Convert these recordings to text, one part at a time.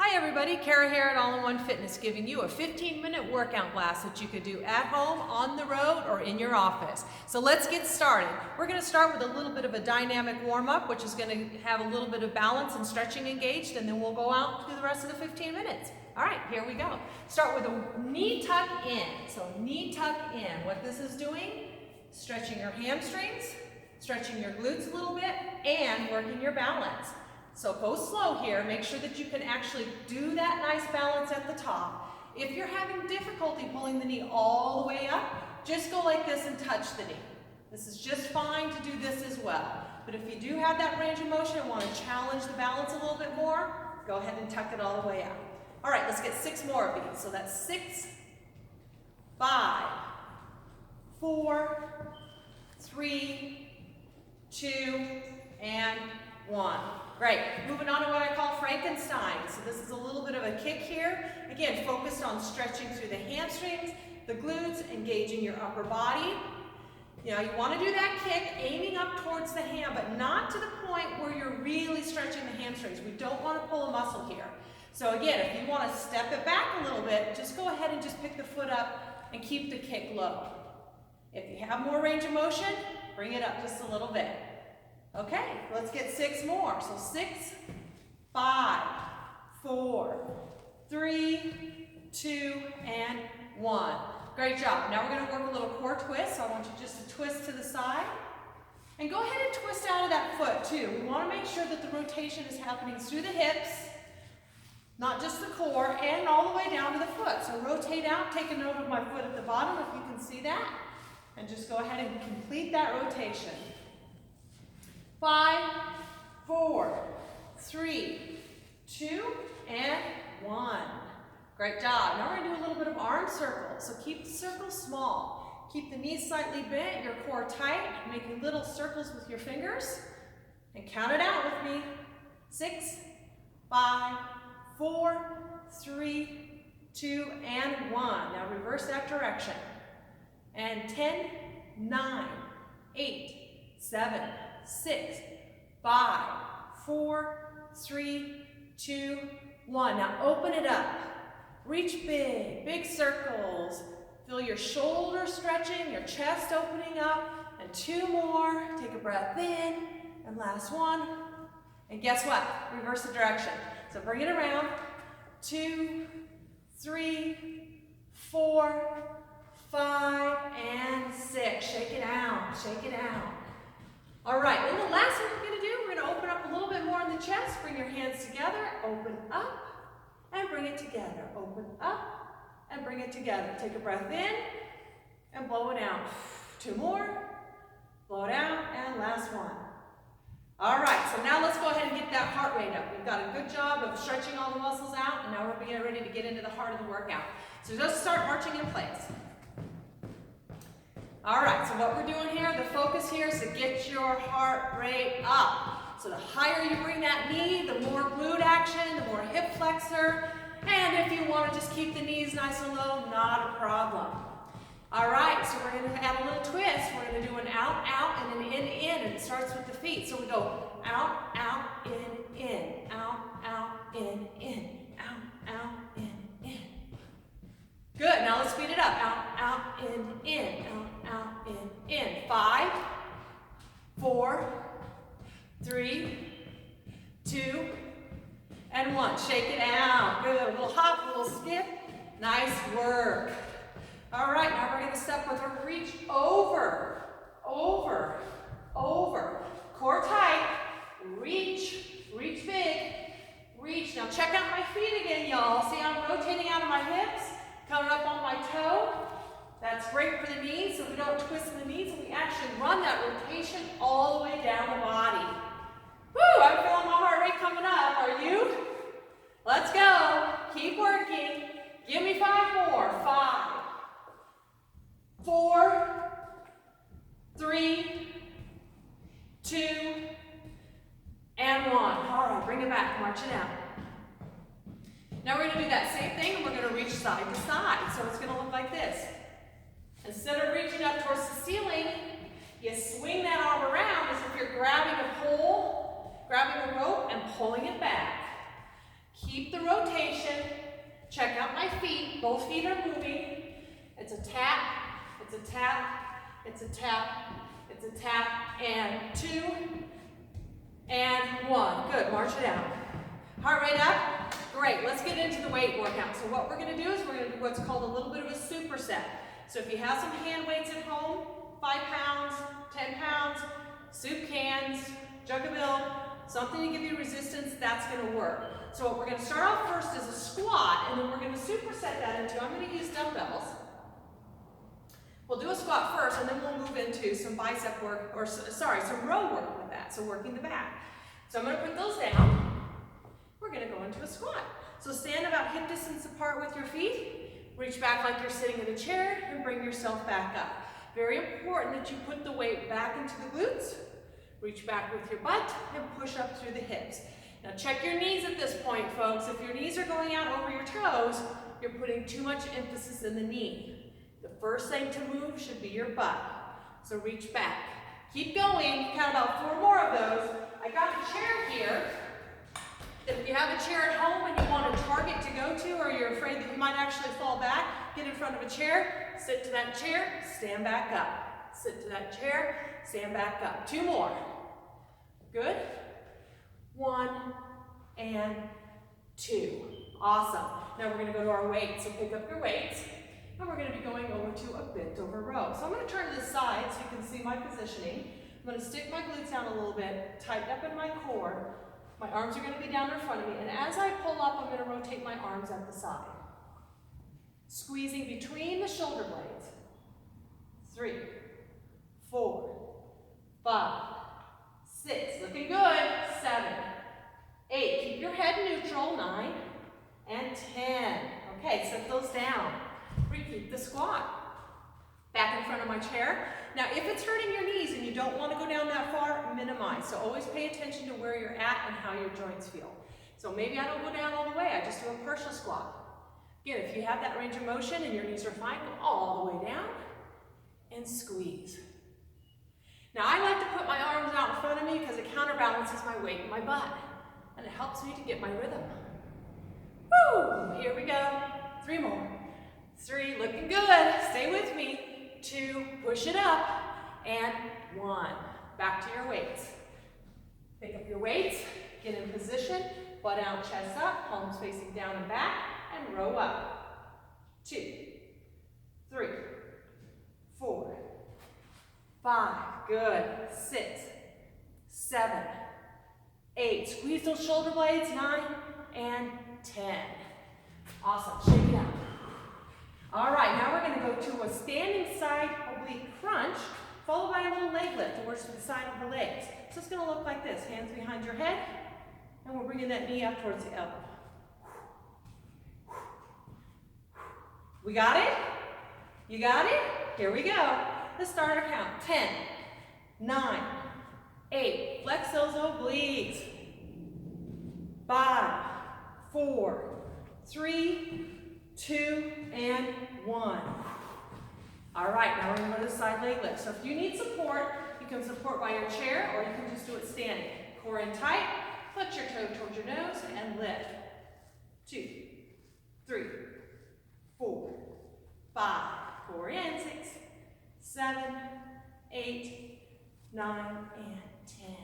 Hi everybody, Kara here at All-in-One Fitness, giving you a 15-minute workout class that you could do at home, on the road, or in your office. So let's get started. We're going to start with a little bit of a dynamic warm-up, which is going to have a little bit of balance and stretching engaged, and then we'll go out through the rest of the 15 minutes. All right, here we go. Start with a knee tuck in. So knee tuck in. What this is doing, stretching your hamstrings, stretching your glutes a little bit, and working your balance. So go slow here, make sure that you can actually do that nice balance at the top. If you're having difficulty pulling the knee all the way up, just go like this and touch the knee. This is just fine to do this as well. But if you do have that range of motion and want to challenge the balance a little bit more, go ahead and tuck it all the way out. All right, let's get 6 more of these. So that's 6, 5, 4, 3, 2, and 1. Great. Moving on to what I call Frankenstein. So this is a little bit of a kick here. Again, focused on stretching through the hamstrings, the glutes, engaging your upper body. You know, you want to do that kick, aiming up towards the ham, but not to the point where you're really stretching the hamstrings. We don't want to pull a muscle here. So again, if you want to step it back a little bit, just go ahead and just pick the foot up and keep the kick low. If you have more range of motion, bring it up just a little bit. Okay, let's get 6 more. So 6, 5, 4, 3, 2, and 1. Great job. Now we're going to work a little core twist. So I want you just to twist to the side. And go ahead and twist out of that foot too. We want to make sure that the rotation is happening through the hips, not just the core, and all the way down to the foot. So rotate out, take a note of my foot at the bottom if you can see that. And just go ahead and complete that rotation. 5, 4, 3, 2, and 1. Great job. Now we're going to do a little bit of arm circles. So keep the circles small. Keep the knees slightly bent, your core tight, making little circles with your fingers. And count it out with me. 6, 5, 4, 3, 2, and 1. Now reverse that direction. And 10, 9, 8, 7, 6, 5, 4, 3, 2, 1. Now open it up. Reach big, big circles. Feel your shoulders stretching, your chest opening up. And 2 more. Take a breath in. And last one. And guess what? Reverse the direction. So bring it around. 2, 3, 4, 5, and 6. Shake it out. Shake it out. All right, and the last thing we're going to do, we're going to open up a little bit more in the chest. Bring your hands together, open up, and bring it together. Open up, and bring it together. Take a breath in, and blow it out. 2 more, blow it out, and last one. All right, so now let's go ahead and get that heart rate up. We've done a good job of stretching all the muscles out, and now we're getting ready to get into the heart of the workout. So just start marching in place. All right, so what we're doing here, the focus here is to get your heart rate up. So the higher you bring that knee, the more glute action, the more hip flexor. And if you want to just keep the knees nice and low, not a problem. All right, so we're going to add a little twist. We're going to do an out, out, and an in, and it starts with the feet. So we go out, out, in, out, out, in, out, out, in. Good, now let's speed it up. Out, out, in, out, in. 5, 4, 3, 2, and 1. Shake it out. Good, a little hop, a little skip. Nice work. All right, now we're going to step with a reach over, over, over. Core tight, reach, reach big, reach. Now check out my feet again, y'all. See, I'm rotating out of my hips. Coming up on my toe. That's great for the knees, so we don't twist the knees, and we actually run that rotation all the way down the body. Woo, I'm feeling my heart rate coming up. Are you? Let's go. Keep working. Give me 5 more. 5, 4, 3, 2, and 1. All right, bring it back. March it out. Now we're going to do that same thing, and we're going to reach side to side. So it's going to look like this. Instead of reaching up towards the ceiling, you swing that arm around as if you're grabbing a pole, grabbing a rope, and pulling it back. Keep the rotation. Check out my feet. Both feet are moving. It's a tap, it's a tap, it's a tap, it's a tap, and 2, and 1. Good, march it out. Heart rate up. Great, let's get into the weight workout. So what we're gonna do is we're gonna do what's called a little bit of a superset. So if you have some hand weights at home, 5 pounds, 10 pounds, soup cans, jug of milk, something to give you resistance, that's gonna work. So what we're gonna start off first is a squat, and then we're gonna superset that into, I'm gonna use dumbbells. We'll do a squat first, and then we'll move into some bicep work, or sorry, some row work with that, so working the back. So I'm gonna put those down. We're gonna go into a squat. So stand about hip distance apart with your feet, reach back like you're sitting in a chair, and bring yourself back up. Very important that you put the weight back into the glutes, reach back with your butt, and push up through the hips. Now check your knees at this point, folks. If your knees are going out over your toes, you're putting too much emphasis in the knee. The first thing to move should be your butt. So reach back. Keep going, count about 4 more of those. I got a chair here. If you have a chair at home and you want a target to go to, or you're afraid that you might actually fall back, get in front of a chair, sit to that chair, stand back up. Sit to that chair, stand back up. 2 more. Good. 1 and 2. Awesome. Now we're going to go to our weights. So pick up your weights, and we're going to be going over to a bent over row. So I'm going to turn to the side so you can see my positioning. I'm going to stick my glutes out a little bit, tighten up in my core. My arms are going to be down in front of me, and as I pull up, I'm going to rotate my arms at the side. Squeezing between the shoulder blades. 3, 4, 5, 6, looking good, 7, 8, keep your head neutral, 9, and 10. Okay, set those down. Repeat the squat. Back in front of my chair. Now, if it's hurting your knees and you don't want to go down that far, minimize. So always pay attention to where you're at and how your joints feel. So maybe I don't go down all the way, I just do a partial squat. Again, if you have that range of motion and your knees are fine, go all the way down and squeeze. Now, I like to put my arms out in front of me because it counterbalances my weight in my butt, and it helps me to get my rhythm. Woo! Here we go. 3 more. 3, looking good. Stay with me. 2, push it up, and 1. Back to your weights. Pick up your weights, get in position, butt out, chest up, palms facing down and back, and row up. 2, 3, 4, 5, good. 6, 7, 8. Squeeze those shoulder blades, 9, and 10. Awesome, shake it out. All right, now we're gonna go to a standing side oblique crunch, followed by a little leg lift towards the side of the legs. So it's gonna look like this, hands behind your head, and we're bringing that knee up towards the elbow. We got it? You got it? Here we go. Let's start our count. 10, 9, 8, flex those obliques. 5, 4, 3, 2, and 1. All right, now we're going to go to the side leg lift. So if you need support, you can support by your chair, or you can just do it standing. Core in tight, flex your toe towards your nose, and lift. 2, 3, 4, 5, 4 and 6, 7, 8, 9, and 10.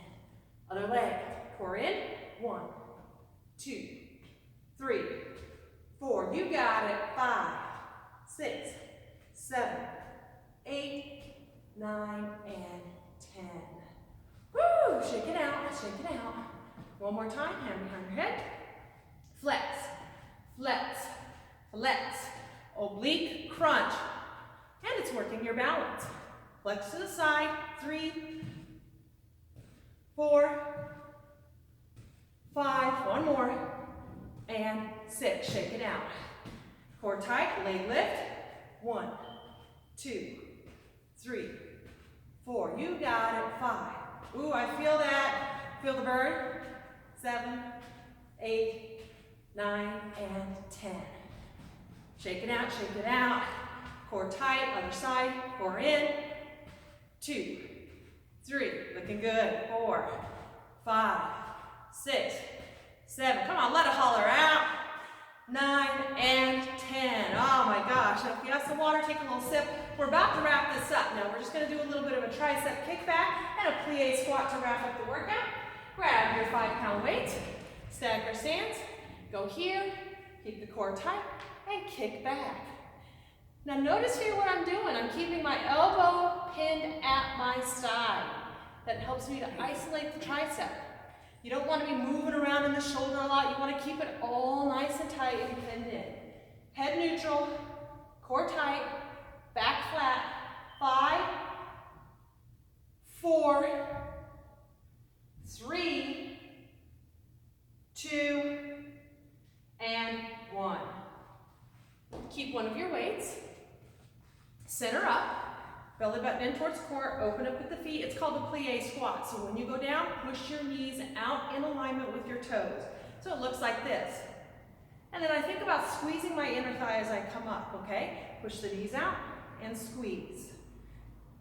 Other leg, core in, 1, 2, 3, 4, you got it, 5, 6, 7, 8, 9, and 10. Woo, shake it out, shake it out. One more time, hand behind your head. Flex, flex, flex, oblique crunch. And it's working your balance. Flex to the side, 3, 4, 5, one more, and 6, shake it out. Core tight, leg lift, 1, 2, 3, 4, you got it, 5. Ooh, I feel that, feel the burn. 7, 8, 9, and 10. Shake it out, shake it out. Core tight, other side, core in. 2, 3, looking good. 4, 5, 6, 7. Come on, let it holler out. 9 and little sip. We're about to wrap this up. Now we're just gonna do a little bit of a tricep kickback and a plie squat to wrap up the workout. Grab your 5-pound weight, stagger stance, go here, keep the core tight, and kick back. Now notice here what I'm doing. I'm keeping my elbow pinned at my side. That helps me to isolate the tricep. You don't want to be moving around in the shoulder a lot. You want to keep it all nice and tight and pinned in. Head neutral, core tight, back flat. 5, 4, 3, 2, and 1. Keep one of your weights. Center up. Belly button in towards core, open up at the feet. It's called a plie squat. So when you go down, push your knees out in alignment with your toes. So it looks like this. And then I think about squeezing my inner thigh as I come up, okay? Push the knees out and squeeze.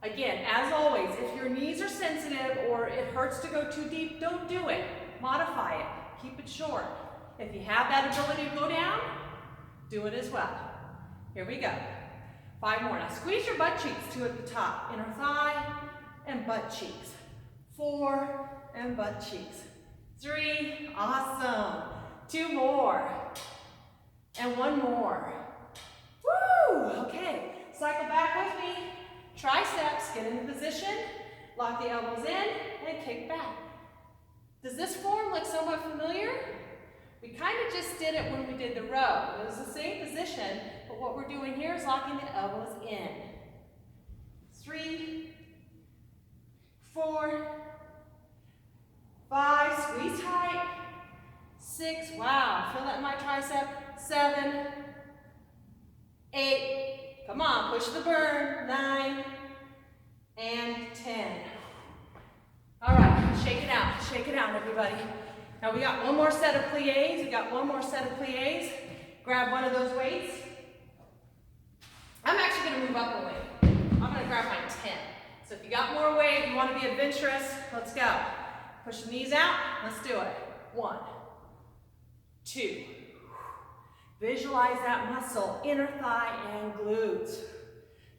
Again, as always, if your knees are sensitive or it hurts to go too deep, don't do it. Modify it. Keep it short. If you have that ability to go down, do it as well. Here we go. 5 more. Now squeeze your butt cheeks, 2 at the top. Inner thigh and butt cheeks. 4 and butt cheeks. 3, awesome. 2 more. And 1 more. Woo! Okay, cycle back with me. Triceps, get into position. Lock the elbows in and kick back. Does this form look somewhat familiar? We kind of just did it when we did the row. It was the same position, but what we're doing here is locking the elbows in. 3, 4, 5, squeeze tight. 6, wow, feel that in my tricep. 7, 8, come on, push the burn. 9, and 10. All right, shake it out, everybody. Now we got one more set of plies. Grab one of those weights. I'm actually gonna move up a weight. I'm gonna grab my 10. So if you got more weight, you wanna be adventurous, let's go. Push the knees out, let's do it. 1, 2. Visualize that muscle, inner thigh and glutes.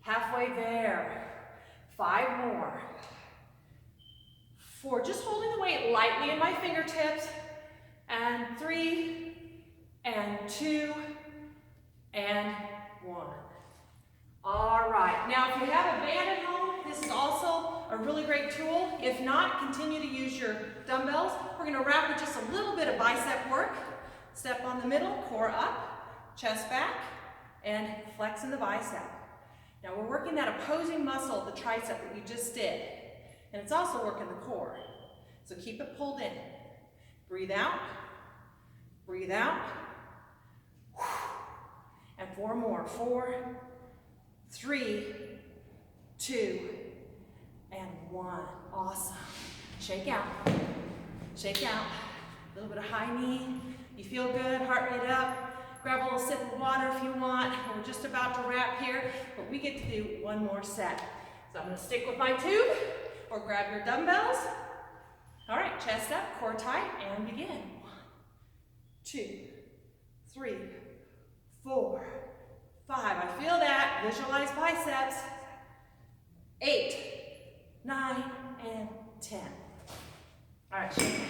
Halfway there. 5 more. 4, just holding the weight lightly in my fingertips. And 3, and 2, and 1. All right, now if you have a band at home, this is also a really great tool. If not, continue to use your dumbbells. We're gonna wrap with just a little bit of bicep work. Step on the middle, core up, chest back, and flex in the bicep. Now we're working that opposing muscle, the tricep that you just did. And it's also working the core. So keep it pulled in. Breathe out. Breathe out. And 4 more. 4, 3, 2, and 1. Awesome. Shake out. Shake out. A little bit of high knee. You feel good, heart rate up. Grab a little sip of water if you want. We're just about to wrap here, but we get to do 1 more set. So I'm gonna stick with my tube. Or grab your dumbbells. All right, chest up, core tight, and begin. 1, 2, 3, 4, 5. I feel that. Visualize biceps. 8, 9, and 10. All right, shake it out.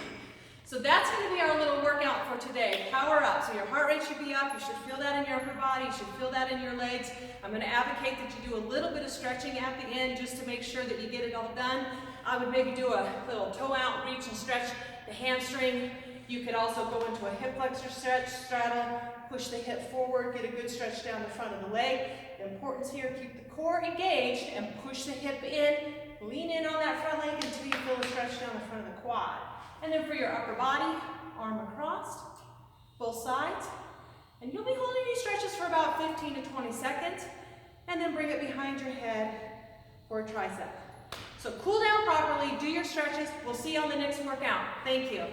So that's going to be our little workout for today. Power up. So your heart rate should be up. You should feel that in your upper body. You should feel that in your legs. I'm going to advocate that you do a little bit of stretching at the end just to make sure that you get it all done. I would maybe do a little toe out, reach and stretch the hamstring. You could also go into a hip flexor stretch, straddle, push the hip forward, get a good stretch down the front of the leg. The importance here, keep the core engaged and push the hip in. Lean in on that front leg until you feel a stretch down the front of the quad. And then for your upper body, arm across, both sides. And you'll be holding these stretches for about 15 to 20 seconds. And then bring it behind your head for a tricep. So cool down properly, do your stretches. We'll see you on the next workout. Thank you.